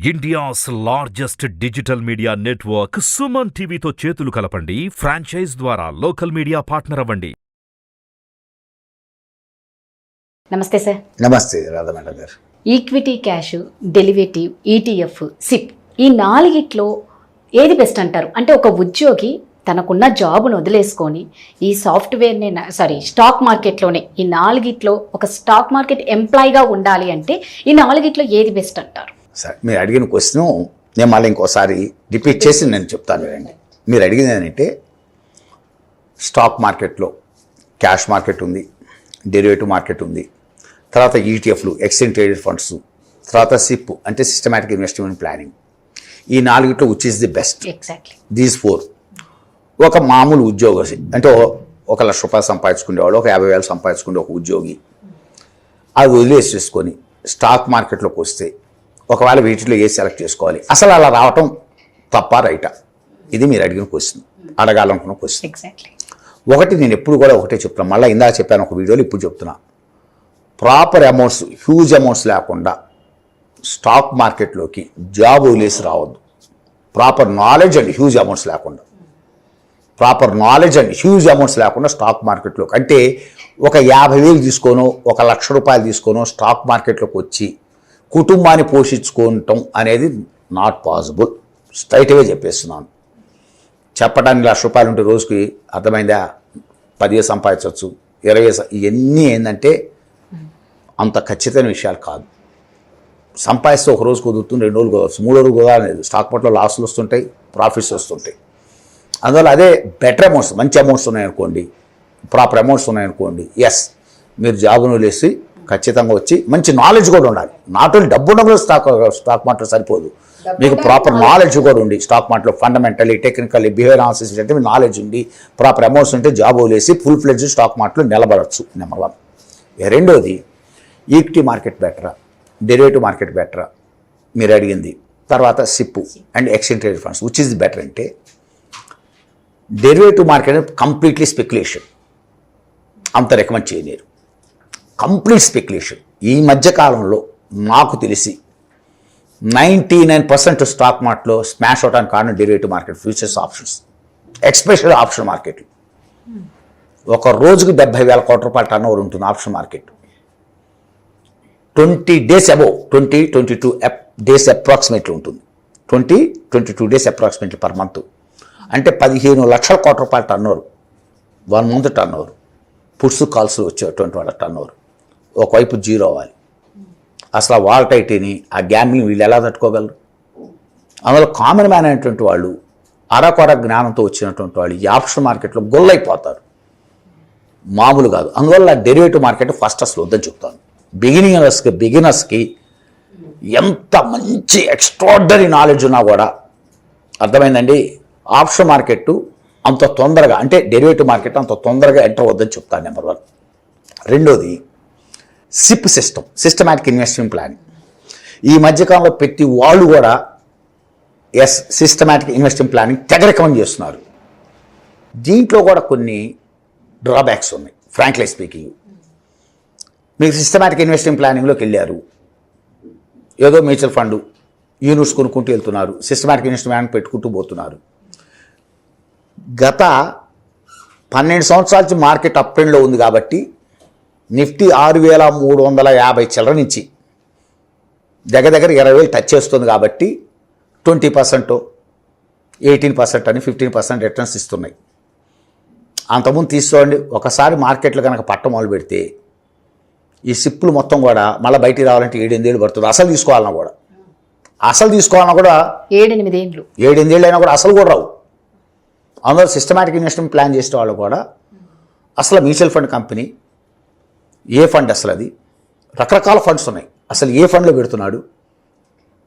India's largest digital media network SumanTV తో చేతులు కలపండి. ఫ్రాంచైజ్ ద్వారా లోకల్ మీడియా పార్ట్నర్ అవ్వండి. నమస్తే సార్. నమస్తే రాధా మేడం గారు. Equity cash, derivative, ETF, SIP ఈ నాలుగిట్లో ఏది బెస్ట్ అంటారు? అంటే ఒక ఉద్యోగి తనకున్న జాబును వదిలేసుకొని ఈ సాఫ్ట్వేర్నే స్టాక్ మార్కెట్లోనే ఈ నాలుగిట్లో ఒక స్టాక్ మార్కెట్ ఎంప్లాయీగా ఉండాలి అంటే ఈ నాలుగిట్లో ఏది బెస్ట్ అంటారు? సార్ మీరు అడిగిన క్వశ్చన్ నేను మళ్ళీ ఇంకోసారి రిపీట్ చేసి నేను చెప్తాను వినండి. మీరు అడిగింది ఏంటంటే స్టాక్ మార్కెట్లో క్యాష్ మార్కెట్ ఉంది, డెరివేటివ్ మార్కెట్ ఉంది, తర్వాత ETFలు ఎక్స్చేంజ్ ట్రేడెడ్ ఫండ్స్, తర్వాత సిప్ అంటే సిస్టమాటిక్ ఇన్వెస్ట్మెంట్ ప్లానింగ్. ఈ నాలుగిట్లో which is the best? Exactly these 4. ఒక మామూలు ఉద్యోగి అంటే ₹1,00,000 సంపాదించుకునేవాడు, ఒక 50,000 సంపాదించుకునే ఒక ఉద్యోగి అది వదిలేసేసుకొని స్టాక్ మార్కెట్లోకి వస్తే ఒకవేళ వీటిలో ఏ సెలెక్ట్ చేసుకోవాలి? అసలు అలా రావటం తప్ప రైటా? ఇది మీరు అడిగిన క్వశ్చన్, అడగాలనుకున్న క్వశ్చన్. ఎగ్జాక్ట్లీ. ఒకటి నేను ఎప్పుడు కూడా ఒకటే చెప్తున్నాను, మళ్ళీ ఇందాక చెప్పాను ఒక వీడియోలో, ఇప్పుడు చెప్తున్నా. ప్రాపర్ అమౌంట్స్, హ్యూజ్ అమౌంట్స్ లేకుండా స్టాక్ మార్కెట్లోకి జాబ్ వదిలేసి రావద్దు. Proper knowledge and huge amounts లేకుండా, స్టాక్ మార్కెట్లోకి అంటే ఒక 50,000 తీసుకోనో ఒక ₹1,00,000 తీసుకోనో స్టాక్ మార్కెట్లోకి వచ్చి కుటుంబాన్ని పోషించుకోవటం అనేది నాట్ పాసిబుల్. స్ట్రైట్గా చెప్పేస్తున్నాను. చెప్పడానికి ₹1,00,000 ఉంటే రోజుకి అర్థమైందా 10 సంపాదించవచ్చు, 20. ఇవన్నీ ఏంటంటే అంత ఖచ్చితమైన విషయాలు కాదు. సంపాదిస్తే ఒక రోజు కుదురుతుంది, 2 రోజులు కుదరవచ్చు, 3 రోజులు కుదరలేదు. స్టాక్ మార్కెట్లో లాస్లు వస్తుంటాయి, ప్రాఫిట్స్ వస్తుంటాయి. అందువల్ల అదే బెటర్ అమౌంట్స్, మంచి అమౌంట్స్ ఉన్నాయనుకోండి, ప్రాపర్ అమౌంట్స్ ఉన్నాయనుకోండి, ఎస్ మీరు జాబ్ను వదిలేసి ఖచ్చితంగా వచ్చి మంచి నాలెడ్జ్ కూడా ఉండాలి. నాట్ ఓన్లీ డబ్బు ఉండదు స్టాక్ మార్కెట్ సరిపోదు, మీకు ప్రాపర్ నాలెడ్జ్ కూడా ఉండి స్టాక్ మార్కెట్లో ఫండమెంటలీ, టెక్నికల్లీ, బిహేవియర్ అనాలిసిస్ అంటే మీ నాలెడ్జ్ ఉండి ప్రాపర్ అమౌంట్స్ ఉంటే జాబ్ వదిలేసి ఫుల్ ఫ్లెడ్జ్ స్టాక్ మార్కెట్లో నిలబడవచ్చు. నెంబర్ 1. రెండోది ఈక్విటీ మార్కెట్ బెటరా, డెరివేటివ్ మార్కెట్ బెటరా మీరు అడిగింది. తర్వాత SIP and exchange traded funds which is better అంటే డెరివేటివ్ మార్కెట్ కంప్లీట్లీ స్పెక్యులేషన్, అంత రికమెండ్ చేయలేరు. Complete speculation. ఈ మధ్యకాలంలో నాకు తెలిసి 99% స్టాక్ మార్కెట్లో స్మాష్ అవడానికి కారణం derivative market, futures, options, especially option market. ఒక రోజుకి ₹70,000 టర్న్ ఓవర్ ఉంటుంది option market. 20 days above 22 days approximately ఉంటుంది. 22 days అప్రాక్సిమేట్లీ పర్ మంత్. అంటే ₹15,00,000 turn over 1 month turn over. Puts calls వచ్చేటువంటి వాళ్ళ టర్న్ ఓవర్ ఒకవైపు జీరో అవ్వాలి. అసలు ఆ వాలటైటీని, ఆ గ్యామ్లింగ్ వీళ్ళు ఎలా తట్టుకోగలరు? అందులో కామన్ మ్యాన్ అయినటువంటి వాళ్ళు, అరకొర జ్ఞానంతో వచ్చినటువంటి వాళ్ళు ఈ ఆప్షన్ మార్కెట్లో గొల్లైపోతారు, మామూలు కాదు. అందువల్ల డెరివేటివ్ మార్కెట్ ఫస్ట్ అసలు వద్దని చెప్తాను. బిగినర్స్కి ఎంత మంచి ఎక్స్ట్రార్డనరీ నాలెడ్జ్ ఉన్నా కూడా, అర్థమైందండి, ఆప్షన్ మార్కెట్ అంత తొందరగా అంటే డెరివేటివ్ మార్కెట్ అంత తొందరగా ఎంటర్ వద్దని చెప్తాను. నెంబర్ 1. రెండోది SIP system, systematic investment planning. ఈ మధ్యకాలంలో ప్రతి వాళ్ళు కూడా సిస్టమాటిక్ ఇన్వెస్ట్మెంట్ ప్లానింగ్ తెగ రికమెండ్ చేస్తున్నారు. దీంట్లో కూడా కొన్ని డ్రాబ్యాక్స్ ఉన్నాయి. ఫ్రాంక్లీ స్పీకింగ్, మీరు సిస్టమాటిక్ ఇన్వెస్ట్మెంట్ ప్లానింగ్లోకి వెళ్ళారు, ఏదో మ్యూచువల్ ఫండ్ యూనిట్స్ కొనుక్కుంటూ వెళ్తున్నారు, సిస్టమాటిక్ ఇన్వెస్ట్మెంట్ ప్లానింగ్ పెట్టుకుంటూ పోతున్నారు. గత 12 సంవత్సరాల నుంచి మార్కెట్ అప్ ట్రెండ్లో ఉంది కాబట్టి నిఫ్టీ 6,350 చిల్లర నుంచి దగ్గర 20,000 టచ్ చేస్తుంది కాబట్టి 20%, 18% అని 15% రిటర్న్స్ ఇస్తున్నాయి. అంతకుముందు తీసుకోండి, ఒకసారి మార్కెట్లో కనుక పట్టం మొదలు పెడితే ఈ సిప్పులు మొత్తం కూడా మళ్ళీ బయటికి రావాలంటే 7-8 ఏళ్ళు పడుతుంది. అసలు తీసుకోవాలన్నా కూడా 7-8 ఏళ్ళు అయినా కూడా అసలు కూడా రావు. అందులో సిస్టమాటిక్ ఇన్వెస్ట్మెంట్ ప్లాన్ చేసే వాళ్ళు కూడా అసలు మ్యూచువల్ ఫండ్ కంపెనీ ఏ ఫండ్, అసలు అది రకరకాల ఫండ్స్ ఉన్నాయి, అసలు ఏ ఫండ్లో పెడుతున్నాడు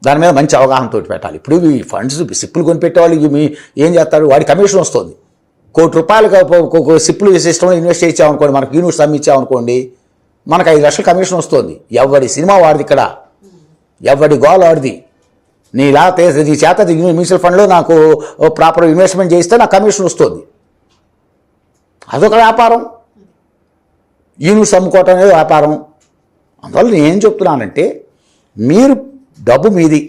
దాని మీద మంచి అవగాహనతో పెట్టాలి. ఇప్పుడు ఈ ఫండ్స్ సిప్పులు కొనిపెట్టేవాళ్ళు ఏం చేస్తారు, వాడి కమిషన్ వస్తుంది. ₹1,00,000 సిప్పులు సిస్టంలో ఇన్వెస్ట్ చేయించామనుకోండి, మనకు యూనిట్స్ అమ్మించామనుకోండి, మనకు 5,00,000 కమిషన్ వస్తుంది. ఎవడి సినిమా వాడిది, ఇక్కడ ఎవడి గోల్ వాడిది. నీ చేత మ్యూచువల్ ఫండ్లో నాకు ప్రాపర్ ఇన్వెస్ట్మెంట్ చేస్తే నాకు కమిషన్ వస్తుంది. అదొక వ్యాపారం. యూనిట్స్ అమ్ముకోవటం అనేది వ్యాపారం. అందువల్ల నేను ఏం చెప్తున్నానంటే, మీరు డబ్బు మీది,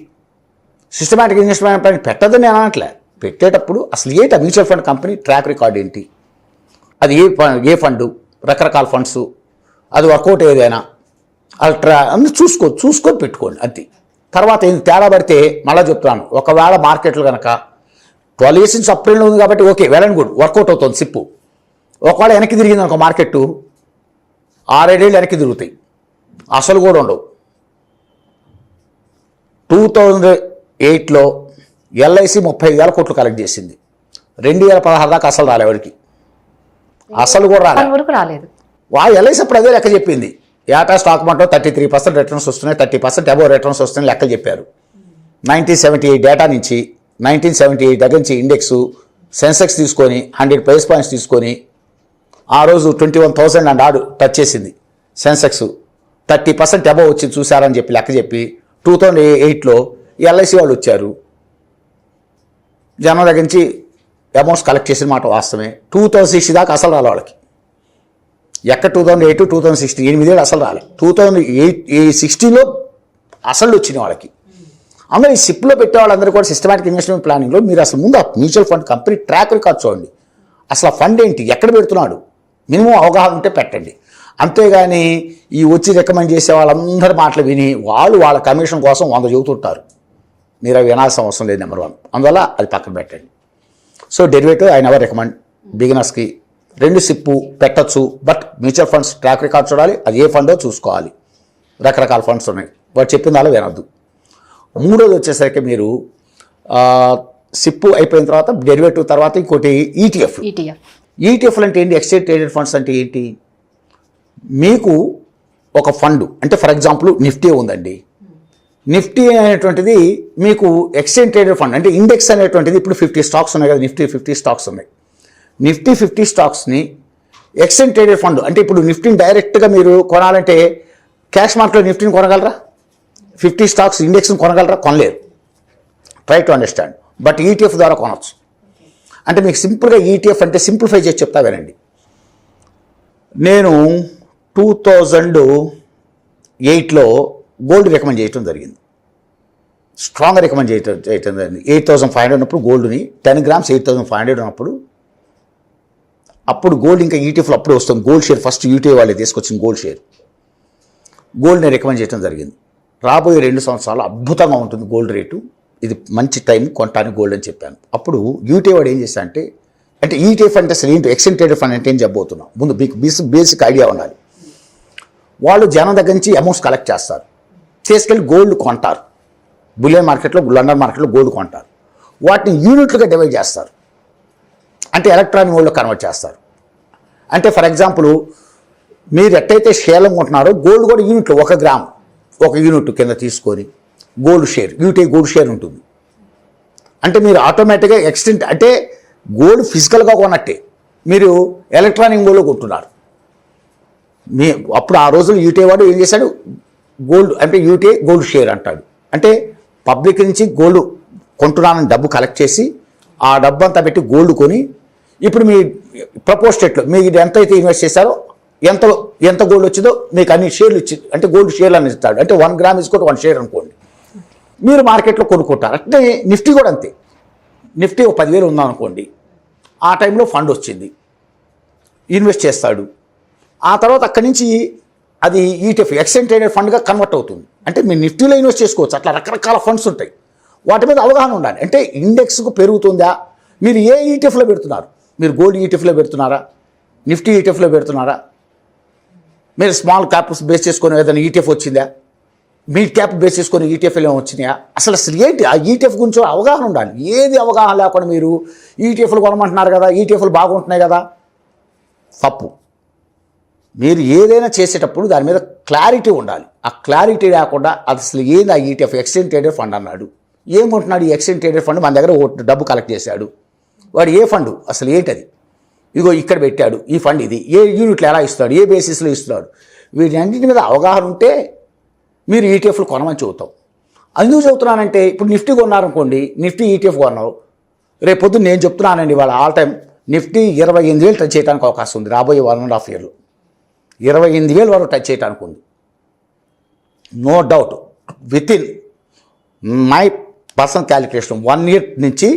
సిస్టమాటిక్ ఇన్వెస్ట్మెంట్ ప్లాన్ పెట్టదని నేను అనట్లే. పెట్టేటప్పుడు అసలు ఏంటి ఆ mutual fund company track record ఏంటి, అది ఏ ఫండు, రకరకాల ఫండ్స్, అది వర్కౌట్ ఏదైనా అది అన్నీ చూసుకొని పెట్టుకోండి అంతే. తర్వాత ఏంటి తేడా పడితే మళ్ళీ చెప్తున్నాను, ఒకవేళ మార్కెట్లు కనుక 12 years నుంచి అప్రెండ్లో ఉంది కాబట్టి okay, well and good, workout అవుతుంది సిప్పు. ఒకవేళ వెనక్కి తిరిగింది అనుకో మార్కెట్, 6-7 ఏళ్ళు వెనక్కి తిరుగుతాయి, అసలు కూడా ఉండవు. 2008లో ఎల్ఐసి 35,000 కోట్లు కలెక్ట్ చేసింది. 2016 దాకా అసలు రాలేవాడికి, అసలు కూడా రాలేదు. ఎల్ఐసి అప్పుడు అదే లెక్క చెప్పింది, ఏటా స్టాక్ మార్కెట్లో 33% రిటర్న్స్ వస్తున్నాయి, 30% అబోవ్ రిటర్న్స్ వస్తున్నాయి లెక్కలు చెప్పారు. 1978 డేటా నుంచి 1978 దగ్గర నుంచి ఇండెక్స్ సెన్సెక్స్ తీసుకొని 100 basis points తీసుకొని ఆ రోజు 21,000 అండ్ ఆడు టచ్ చేసింది సెన్సెక్స్, 30% అబోవ్ వచ్చి చూశారని చెప్పి లెక్క చెప్పి 2008లో ఎల్ఐసి వాళ్ళు వచ్చారు. జనం దగ్గర నుంచి అమౌంట్స్ కలెక్ట్ చేసిన మాట వాస్తవమే. 2060 దాకా అసలు రాలే వాళ్ళకి. ఎక్కడ 2008 2016 8 ఏళ్ళు అసలు రాలే. 2016లో అసలు వచ్చినాయి వాళ్ళకి. అందులో ఈ సిప్లో పెట్టే వాళ్ళందరూ కూడా సిస్టమాటిక్ ఇన్వెస్ట్మెంట్ ప్లానింగ్లో మీరు అసలు ముందు ఆ mutual fund company track record చూడండి. అసలు ఆ ఫండ్ ఏంటి, ఎక్కడ పెడుతున్నాడు, మినిమం అవగాహన ఉంటే పెట్టండి. అంతేగాని ఈ వచ్చి రికమెండ్ చేసే వాళ్ళందరి మాటలు విని వాళ్ళ కమిషన్ కోసం 100 చెబుతుంటారు. మీరు అవి వినాల్సిన అవసరం లేదు. నెంబర్ 1 అందువల్ల అది పక్కన పెట్టండి. So derivative I never recommend బిగినర్స్కి. 2 సిప్పు పెట్టచ్చు, but mutual funds track record చూడాలి, అది ఏ ఫండో చూసుకోవాలి. రకరకాల ఫండ్స్ ఉన్నాయి, వాడు చెప్పింది అలా వినొద్దు. 3వది వచ్చేసరికి మీరు సిప్పు అయిపోయిన తర్వాత డెరివేటివ్ తర్వాత ఇంకోటి ఈటీఎఫ్లు అంటే ఏంటి, ఎక్స్చేంజ్ ట్రేడెడ్ ఫండ్స్ అంటే ఏంటి. మీకు ఒక ఫండ్ అంటే ఫర్ ఎగ్జాంపుల్ నిఫ్టీ ఉందండి, నిఫ్టీ అనేటువంటిది మీకు ఎక్స్చేంజ్ ట్రేడెడ్ ఫండ్ అంటే ఇండెక్స్ అనేటువంటిది ఇప్పుడు 50 స్టాక్స్ ఉన్నాయి కదా, నిఫ్టీ 50 స్టాక్స్ ఉన్నాయి. నిఫ్టీ 50 స్టాక్స్ని ఎక్స్చేంజ్ ట్రేడెడ్ ఫండ్ అంటే ఇప్పుడు నిఫ్టీని డైరెక్ట్గా మీరు కొనాలంటే క్యాష్ మార్కెట్లో నిఫ్టీని కొనగలరా, 50 స్టాక్స్ ఇండెక్స్ని కొనగలరా, కొనలేరు. Try to understand. But ETF ద్వారా కొనవచ్చు. అంటే మీకు సింపుల్గా ఈటీఎఫ్ అంటే సింప్లిఫై చేసి చెప్తా వినండి. నేను 2008లో గోల్డ్ రికమెండ్ చేయడం జరిగింది, స్ట్రాంగ్గా రికమెండ్ చేయటం జరిగింది. 8,500 ఉన్నప్పుడు గోల్డ్ని 10 grams 8,500 ఉన్నప్పుడు, అప్పుడు గోల్డ్ ఇంకా ఈటీఎఫ్లో అప్పుడే వస్తుంది. గోల్డ్ షేర్ ఫస్ట్ యూటీఐ వాళ్ళే తీసుకొచ్చిన గోల్డ్ షేర్, గోల్డ్ని రికమెండ్ చేయడం జరిగింది. రాబోయే 2 సంవత్సరాలు అద్భుతంగా ఉంటుంది గోల్డ్ రేటు, ఇది మంచి టైం కొనడానికి గోల్డ్ అని చెప్పాను. అప్పుడు యూటీఐ వాడు ఏం చేస్తా అంటే ఈటీఎఫ్ అంటే అసలు ఏంటి, ఎక్స్చేంజ్ ట్రేడెడ్ ఫండ్ అంటే ఏం చెప్పబోతున్నాం, ముందు మీకు బేసిక్ ఐడియా ఉండాలి. వాళ్ళు జనం దగ్గర నుంచి అమౌంట్స్ కలెక్ట్ చేస్తారు, చేసుకెళ్ళి గోల్డ్ కొంటారు. బులియన్ మార్కెట్లో, లండన్ మార్కెట్లో గోల్డ్ కొంటారు. వాటిని యూనిట్లుగా డివైడ్ చేస్తారు, అంటే ఎలక్ట్రానిక్ గోల్డ్లో కన్వర్ట్ చేస్తారు. అంటే ఫర్ ఎగ్జాంపుల్ మీరు ఎట్టయితే షేర్లు కొంటున్నారో గోల్డ్ కూడా యూనిట్లు 1 గ్రామ్ 1 యూనిట్ కింద తీసుకొని gold share, UTI gold share ఉంటుంది. అంటే మీరు ఆటోమేటిక్గా ఎక్స్టెంట్ అంటే గోల్డ్ ఫిజికల్గా కొన్నట్టే మీరు ఎలక్ట్రానిక్ గోల్డ్ కొంటున్నారు. అప్పుడు ఆ రోజులు యూటీఐ వాడు ఏం చేశాడు, గోల్డ్ అంటే యూటీఐ గోల్డ్ షేర్ అంటాడు. అంటే పబ్లిక్ నుంచి గోల్డ్ కొంటున్నానని డబ్బు కలెక్ట్ చేసి ఆ డబ్బు అంతా పెట్టి గోల్డ్ కొని, ఇప్పుడు మీ ప్రపోస్టేట్లో మీరు ఎంతైతే ఇన్వెస్ట్ చేశారో ఎంత గోల్డ్ వచ్చిందో మీకు అన్ని షేర్లు ఇచ్చి, అంటే గోల్డ్ షేర్లు అని ఇస్తాడు. అంటే 1 గ్రామ్ ఇసుకోటి 1 షేర్ అనుకోండి, మీరు మార్కెట్లో కొనుక్కుంటారు. అంటే నిఫ్టీ కూడా అంతే. నిఫ్టీ 10,000 ఉందనుకోండి, ఆ టైంలో ఫండ్ వచ్చింది, ఇన్వెస్ట్ చేస్తాడు. ఆ తర్వాత అక్కడి నుంచి అది ఈటీఎఫ్ ఎక్స్చేంజ్ ట్రేడెడ్ ఫండ్గా కన్వర్ట్ అవుతుంది. అంటే మీరు నిఫ్టీలో ఇన్వెస్ట్ చేసుకోవచ్చు, అట్లా రకరకాల ఫండ్స్ ఉంటాయి. వాటి మీద అవగాహన ఉండాలి. అంటే ఇండెక్స్కు పెరుగుతుందా, మీరు ఏ ఈటీఎఫ్లో పెడుతున్నారు, మీరు గోల్డ్ ఈటీఎఫ్లో పెడుతున్నారా, నిఫ్టీ ఈటీఎఫ్లో పెడుతున్నారా, మీరు స్మాల్ క్యాప్ బేస్ చేసుకొని ఏదైనా ఈటీఎఫ్ వచ్చిందా, మిడ్ క్యాప్ బేస్ చేసుకొని ఈటీఎఫ్లో వచ్చినాయా, అసలు ఏంటి ఆ ఈటీఎఫ్ గురించి అవగాహన ఉండాలి. ఏది అవగాహన లేకుండా మీరు ఈటీఎఫ్లు కొనమంటున్నారు కదా, ఈటీఎఫ్లు బాగుంటున్నాయి కదా, తప్పు. మీరు ఏదైనా చేసేటప్పుడు దాని మీద క్లారిటీ ఉండాలి. ఆ క్లారిటీ లేకుండా అసలు ఏంది ఆ ఈటీఎఫ్ ఎక్స్చేంజ్ ట్రేడెడ్ ఫండ్ అన్నాడు, ఏమంటున్నాడు ఈ ఎక్స్చేంజ్ ట్రేడెడ్ ఫండ్, మన దగ్గర డబ్బు కలెక్ట్ చేశాడు, వాడు ఏ ఫండ్ అసలు ఏంటది, ఇగో ఇక్కడ పెట్టాడు ఈ ఫండ్, ఇది ఏ యూనిట్లు ఎలా ఇస్తున్నాడు, ఏ బేసిస్లో ఇస్తున్నాడు, వీటన్నింటి మీద అవగాహన ఉంటే మీరు ఈటీఎఫ్లు కొనమని చెబుతాం. అందుకు చెబుతున్నానంటే ఇప్పుడు నిఫ్టీ కొన్నారనుకోండి, నిఫ్టీ ఈటీఎఫ్ కొన్నావు, రేపు పొద్దున్న నేను చెప్తున్నానండి వాళ్ళ ఆల్ టైం నిఫ్టీ 28,000 టచ్ చేయడానికి అవకాశం ఉంది రాబోయే 1.5 yearలో. 28,000 వరకు టచ్ చేయడానికి ఉంది, no doubt. With in my personal calculation 1 year నుంచి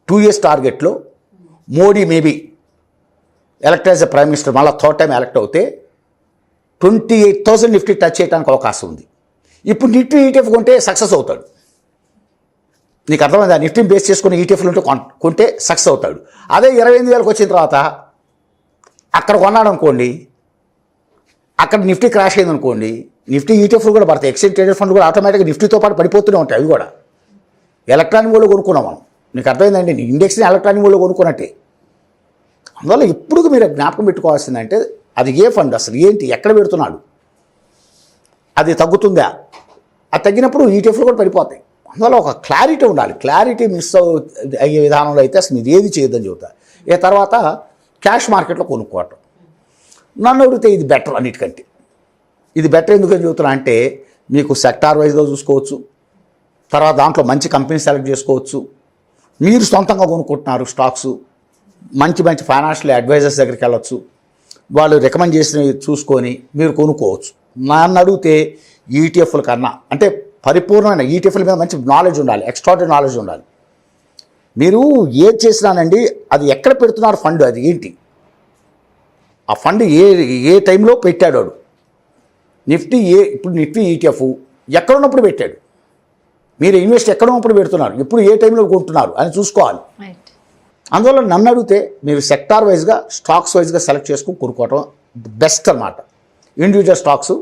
2 years టార్గెట్లో Modi maybe elect as a prime minister మళ్ళీ 3rd time ఎలక్ట్ అవుతే 28,000 నిఫ్టీ టచ్ చేయడానికి అవకాశం ఉంది. ఇప్పుడు నిఫ్టీ ఈటీఎఫ్ కొంటే సక్సెస్ అవుతాడు. నీకు అర్థమైంది, ఆ నిఫ్టీని బేస్ చేసుకుని ఈటీఎఫ్లు ఉంటే కొంటే సక్సెస్ అవుతాడు. అదే 28,000 వచ్చిన తర్వాత అక్కడ కొన్నాడు అనుకోండి, అక్కడ నిఫ్టీ క్రాష్ అయింది అనుకోండి, నిఫ్టీ ఈటీఎఫ్లు కూడా పడతాయి. ఎక్స్చేంజ్ ట్రేడెడ్ ఫండ్లు కూడా ఆటోమేటిక్గా నిఫ్టీతో పాటు పడిపోతూనే ఉంటాయి. అవి కూడా ఎలక్ట్రానిక్ మోడ్లో కొనుక్కున్నాం మనం. నీకు అర్థమైందండి, ఇండెక్స్ని ఎలక్ట్రానిక్ మోడ్లో కొనుక్కున్నట్టే. అందువల్ల ఎప్పుడు మీరు జ్ఞాపకం పెట్టుకోవాల్సిందంటే అది ఏ ఫండ్, అసలు ఏంటి, ఎక్కడ పెడుతున్నాడు, అది తగ్గుతుందా, అది తగ్గినప్పుడు ఈటీఎఫ్లు కూడా పడిపోతాయి. అందువల్ల ఒక క్లారిటీ ఉండాలి. క్లారిటీ మిస్ అయ్యే విధానంలో అయితే అసలు మీరు ఏది చేయొద్దని చెబుతా. తర్వాత క్యాష్ మార్కెట్లో కొనుక్కోవటం. నన్ను అడిగితే ఇది బెటర్, అన్నిటికంటే ఇది బెటర్ ఎందుకని చెబుతున్నా అంటే మీకు సెక్టార్ వైజ్గా చూసుకోవచ్చు, తర్వాత దాంట్లో మంచి కంపెనీ సెలెక్ట్ చేసుకోవచ్చు. మీరు సొంతంగా కొనుక్కుంటున్నారు స్టాక్స్, మంచి మంచి ఫైనాన్షియల్ అడ్వైజర్స్ దగ్గరికి వెళ్ళొచ్చు, వాళ్ళు రికమెండ్ చేసినవి చూసుకొని మీరు కొనుక్కోవచ్చు. నన్ను అడిగితే ఈటీఎఫ్ల కన్నా అంటే పరిపూర్ణమైన ఈటీఎఫ్ల మీద మంచి నాలెడ్జ్ ఉండాలి, ఎక్స్ట్రాడినరీ నాలెడ్జ్ ఉండాలి. మీరు ఏది చేసినానండి అది ఎక్కడ పెడుతున్నారు ఫండ్, అది ఏంటి, ఆ ఫండ్ ఏ టైంలో పెట్టాడు వాడు. నిఫ్టీ ఇప్పుడు నిఫ్టీ ఈటీఎఫ్ ఎక్కడ ఉన్నప్పుడు పెట్టాడు, మీరు ఇన్వెస్ట్ ఎక్కడ ఉన్నప్పుడు పెడుతున్నారు, ఇప్పుడు ఏ టైంలో కొంటున్నారు అని చూసుకోవాలి. అందువల్ల నన్ను అడిగితే మీరు సెక్టార్ వైజ్గా స్టాక్స్ వైజ్గా సెలెక్ట్ చేసుకుని కొనుక్కోవటం బెస్ట్ అన్నమాట. ఇండివిజువల్ స్టాక్స్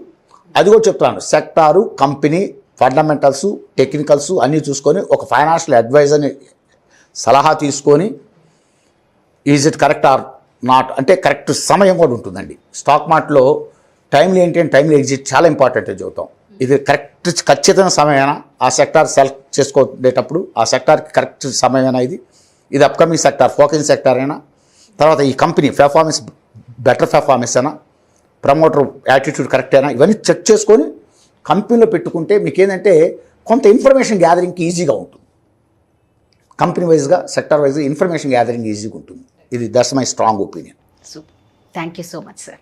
అది కూడా చెప్తున్నాను, సెక్టారు, కంపెనీ, ఫండమెంటల్స్, టెక్నికల్స్ అన్నీ చూసుకొని ఒక ఫైనాన్షియల్ అడ్వైజర్ని సలహా తీసుకొని is it correct or not అంటే కరెక్ట్ సమయం కూడా ఉంటుందండి. స్టాక్ మార్కెట్లో టైంలో ఏంటి అంటే టైంలో ఎగ్జిట్ చాలా ఇంపార్టెంట్ అని చెబుతాం. ఇది కరెక్ట్ ఖచ్చితమైన సమయమైనా ఆ సెక్టార్ సెలెక్ట్ చేసుకునేటప్పుడు ఆ సెక్టార్కి కరెక్ట్ సమయమైనా ఇది అప్కమింగ్ సెక్టార్, ఫోకసింగ్ సెక్టార్ అయినా, తర్వాత ఈ కంపెనీ పెర్ఫార్మెన్స్ బెటర్ పెర్ఫార్మెన్స్ అయినా, ప్రమోటర్ యాటిట్యూడ్ కరెక్ట్ అయినా, ఇవన్నీ చెక్ చేసుకొని కంపెనీలో పెట్టుకుంటే మీకు ఏంటంటే కొంత ఇన్ఫర్మేషన్ గ్యాదరింగ్కి ఈజీగా ఉంటుంది. కంపెనీ వైజ్గా సెక్టార్ వైజ్గా ఇన్ఫర్మేషన్ గ్యాదరింగ్ ఈజీగా ఉంటుంది. ఇది that's my strong opinion. Super, thank you so much sir.